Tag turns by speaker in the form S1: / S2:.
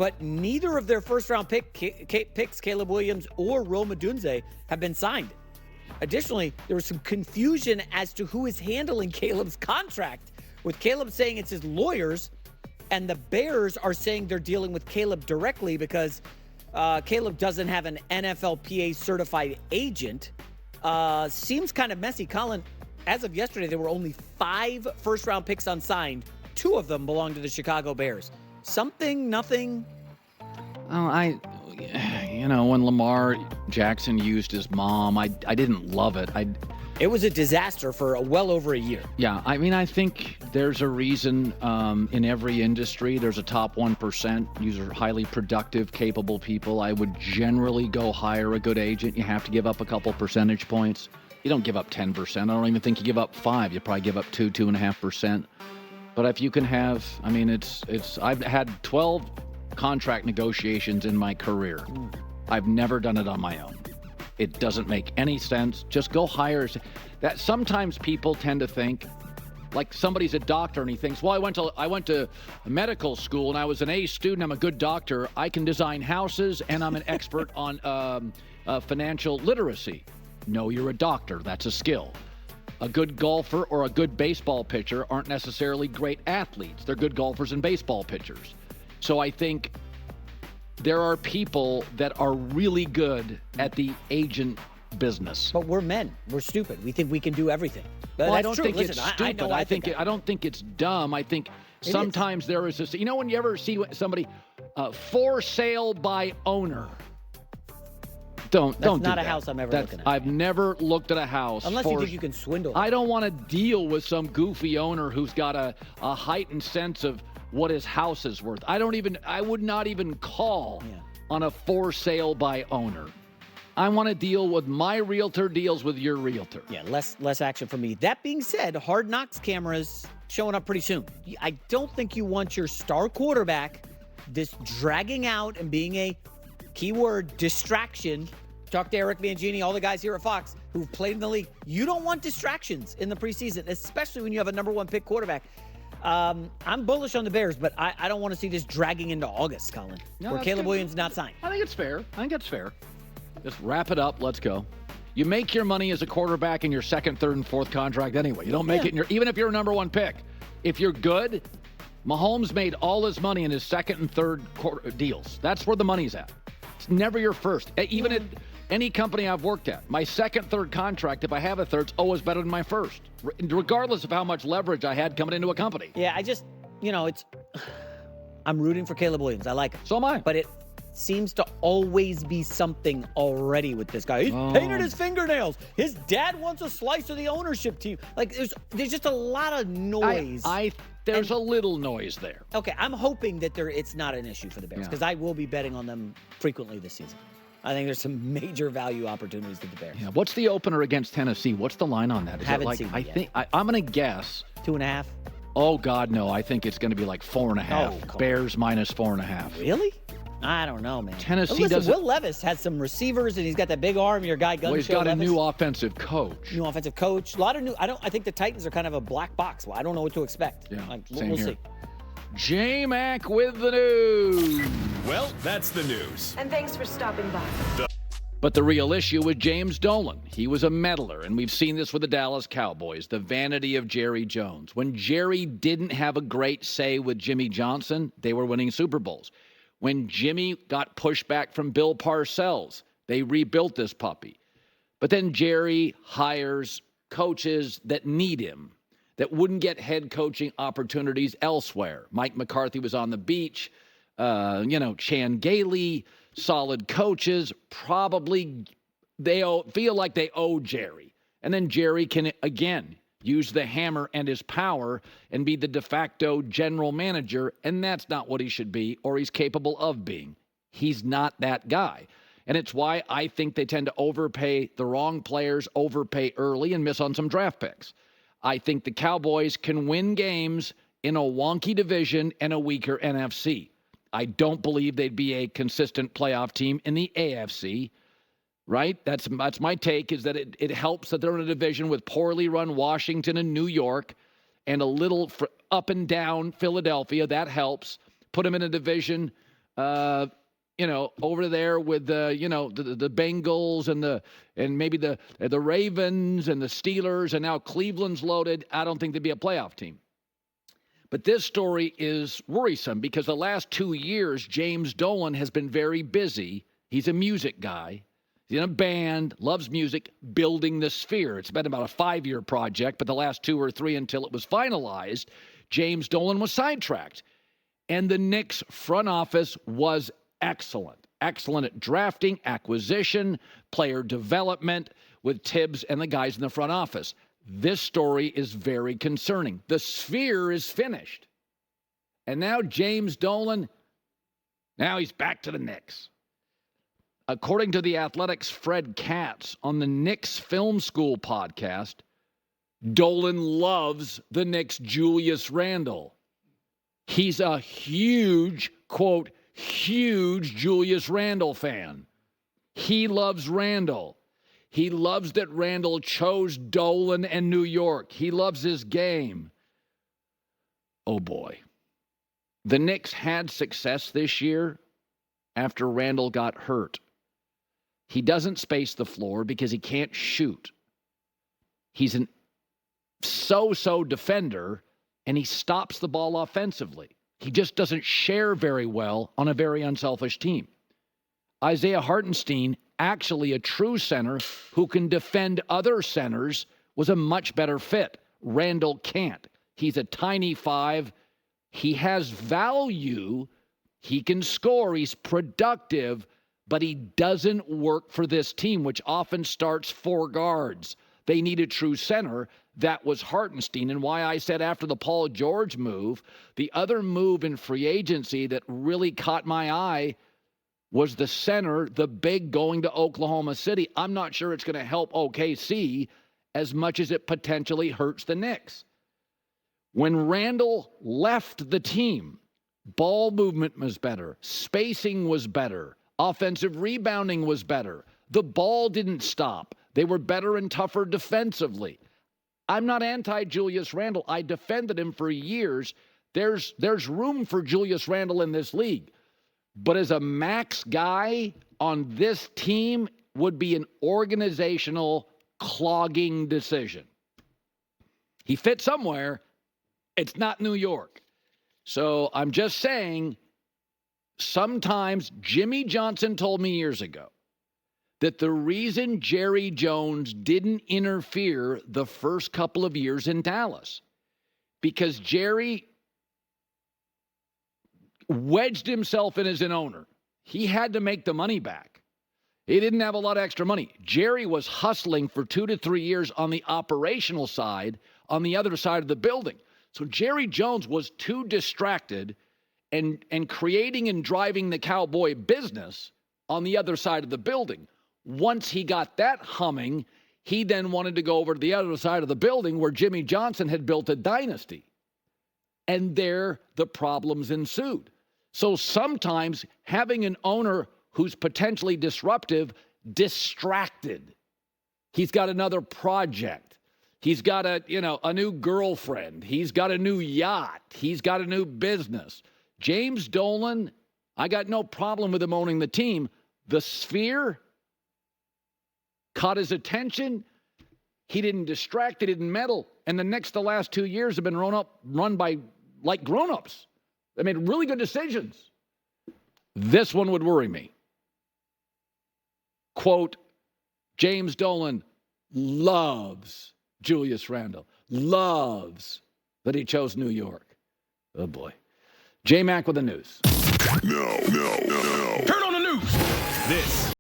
S1: but neither of their first-round picks, Caleb Williams or Rome Odunze, have been signed. Additionally, there was some confusion as to who is handling Caleb's contract, with Caleb saying it's his lawyers, and the Bears are saying they're dealing with Caleb directly because Caleb doesn't have an NFLPA certified agent. Seems kind of messy. Colin, as of yesterday, there were only 5 first-round picks unsigned. 2 of them belong to the Chicago Bears. Something, nothing?
S2: Oh, when Lamar Jackson used his mom, I didn't love it.
S1: It was a disaster for well over a year.
S2: Yeah, I think there's a reason in every industry there's a top 1%. These are highly productive, capable people. I would generally go hire a good agent. You have to give up a couple percentage points. You don't give up 10%. I don't even think you give up 5. You probably give up 2.5%. But if you can have, I've had 12 contract negotiations in my career. I've never done it on my own. It doesn't make any sense. Just go hire. That sometimes people tend to think, like somebody's a doctor and he thinks, well, I went to medical school and I was an A student. I'm a good doctor. I can design houses and I'm an expert on financial literacy. No, you're a doctor. That's a skill. A good golfer or a good baseball pitcher aren't necessarily great athletes. They're good golfers and baseball pitchers. So I think there are people that are really good at the agent business.
S1: But we're men. We're stupid. We think we can do everything.
S2: Well, I don't think it's stupid. I don't think it's dumb. I think sometimes there is this. When you ever see somebody for sale by owner. Don't do that.
S1: That's not a house I'm ever looking at.
S2: I've never looked at a house.
S1: Unless you think you can swindle.
S2: I don't want to deal with some goofy owner who's got a heightened sense of what his house is worth. I would not even call on a for sale by owner. I want to deal with my realtor deals with your realtor.
S1: Yeah, less action for me. That being said, Hard Knocks cameras showing up pretty soon. I don't think you want your star quarterback this dragging out and being a keyword distraction. Talk to Eric Mangini, all the guys here at Fox who've played in the league. You don't want distractions in the preseason, especially when you have a number 1 pick quarterback. I'm bullish on the Bears, but I don't want to see this dragging into August, Colin, where Caleb Williams not signed.
S2: I think it's fair. That's fair. Just wrap it up. Let's go. You make your money as a quarterback in your 2nd, 3rd, and 4th contract anyway. You don't make it even if you're a number 1 pick. If you're good, Mahomes made all his money in his 2nd and 3rd deals. That's where the money's at. It's never your first. Even at any company I've worked at, my 2nd, 3rd contract, if I have a 3rd, it's always better than my 1st, regardless of how much leverage I had coming into a company.
S1: Yeah, I'm rooting for Caleb Williams. I like him.
S2: So am I.
S1: But it seems to always be something already with this guy. He's painted his fingernails. His dad wants a slice of the ownership team. Like, there's just a lot of noise.
S2: There's a little noise there.
S1: Okay, I'm hoping that it's not an issue for the Bears because I will be betting on them frequently this season. I think there's some major value opportunities with the Bears.
S2: Yeah. What's the opener against Tennessee? What's the line on that? Is
S1: Haven't
S2: it like
S1: seen it
S2: I
S1: yet.
S2: think I'm going to guess
S1: 2.5.
S2: Oh God, no! I think it's going to be like 4.5.
S1: Oh,
S2: Bears minus 4.5.
S1: Really? I don't know, man.
S2: Tennessee doesn't.
S1: Will Levis has some receivers, and he's got that big arm. Your guy,
S2: Well, he's got a new offensive coach.
S1: New offensive coach. A lot of new. I think the Titans are kind of a black box. Well, I don't know what to expect.
S2: Yeah,
S1: we'll see.
S2: J-Mac with the news.
S3: Well, that's the news.
S4: And thanks for stopping by.
S2: But the real issue with James Dolan, he was a meddler, and we've seen this with the Dallas Cowboys, the vanity of Jerry Jones. When Jerry didn't have a great say with Jimmy Johnson, they were winning Super Bowls. When Jimmy got pushback from Bill Parcells, they rebuilt this puppy. But then Jerry hires coaches that need him, that wouldn't get head coaching opportunities elsewhere. Mike McCarthy was on the beach. Chan Gailey, solid coaches. Probably they feel like they owe Jerry. And then Jerry can, again, use the hammer and his power and be the de facto general manager, and that's not what he should be or he's capable of being. He's not that guy. And it's why I think they tend to overpay the wrong players, overpay early, and miss on some draft picks. I think the Cowboys can win games in a wonky division and a weaker NFC. I don't believe they'd be a consistent playoff team in the AFC, right? That's my take, is that it helps that they're in a division with poorly run Washington and New York and a little up and down Philadelphia. That helps. Put them in a division over there with the Bengals and maybe the Ravens and the Steelers, and now Cleveland's loaded. I don't think they'd be a playoff team. But this story is worrisome because the last 2 years, James Dolan has been very busy. He's a music guy. He's in a band, loves music, building the Sphere. It's been about a 5-year project, but the last 2 or 3 until it was finalized, James Dolan was sidetracked. And the Knicks front office was excellent. Excellent at drafting, acquisition, player development with Tibbs and the guys in the front office. This story is very concerning. The Sphere is finished. And now James Dolan, now he's back to the Knicks. According to The Athletic's Fred Katz on the Knicks Film School podcast, Dolan loves the Knicks' Julius Randle. He's a huge, quote, huge Julius Randle fan. He loves Randle. He loves that Randle chose Dolan and New York. He loves his game. Oh, boy. The Knicks had success this year after Randle got hurt. He doesn't space the floor because he can't shoot. He's an so-so defender, and he stops the ball offensively. He just doesn't share very well on a very unselfish team. Isaiah Hartenstein, actually a true center who can defend other centers, was a much better fit. Randle can't. He's a tiny 5. He has value. He can score. He's productive, but he doesn't work for this team, which often starts 4 guards. They need a true center. That was Hartenstein, and why I said after the Paul George move, the other move in free agency that really caught my eye was the center, the big going to Oklahoma City. I'm not sure it's going to help OKC as much as it potentially hurts the Knicks. When Randle left the team, ball movement was better, spacing was better, offensive rebounding was better. The ball didn't stop. They were better and tougher defensively. I'm not anti-Julius Randle. I defended him for years. There's room for Julius Randle in this league. But as a max guy on this team would be an organizational clogging decision. He fits somewhere. It's not New York. So I'm just saying, sometimes Jimmy Johnson told me years ago that the reason Jerry Jones didn't interfere the first couple of years in Dallas, because Jerry wedged himself in as an owner. He had to make the money back. He didn't have a lot of extra money. Jerry was hustling for 2 to 3 years on the operational side, on the other side of the building. So Jerry Jones was too distracted and creating and driving the Cowboy business on the other side of the building. Once he got that humming, he then wanted to go over to the other side of the building where Jimmy Johnson had built a dynasty. And there the problems ensued. So sometimes having an owner who's potentially disruptive, distracted. He's got another project. He's got a new girlfriend. He's got a new yacht. He's got a new business. James Dolan, I got no problem with him owning the team. The Sphere caught his attention. He didn't distract. He didn't meddle. And the last 2 years have been run by like grown-ups. They made really good decisions. This one would worry me. Quote, James Dolan loves Julius Randle. Loves that he chose New York. Oh, boy. J-Mac with the news.
S3: No. Turn on the news. This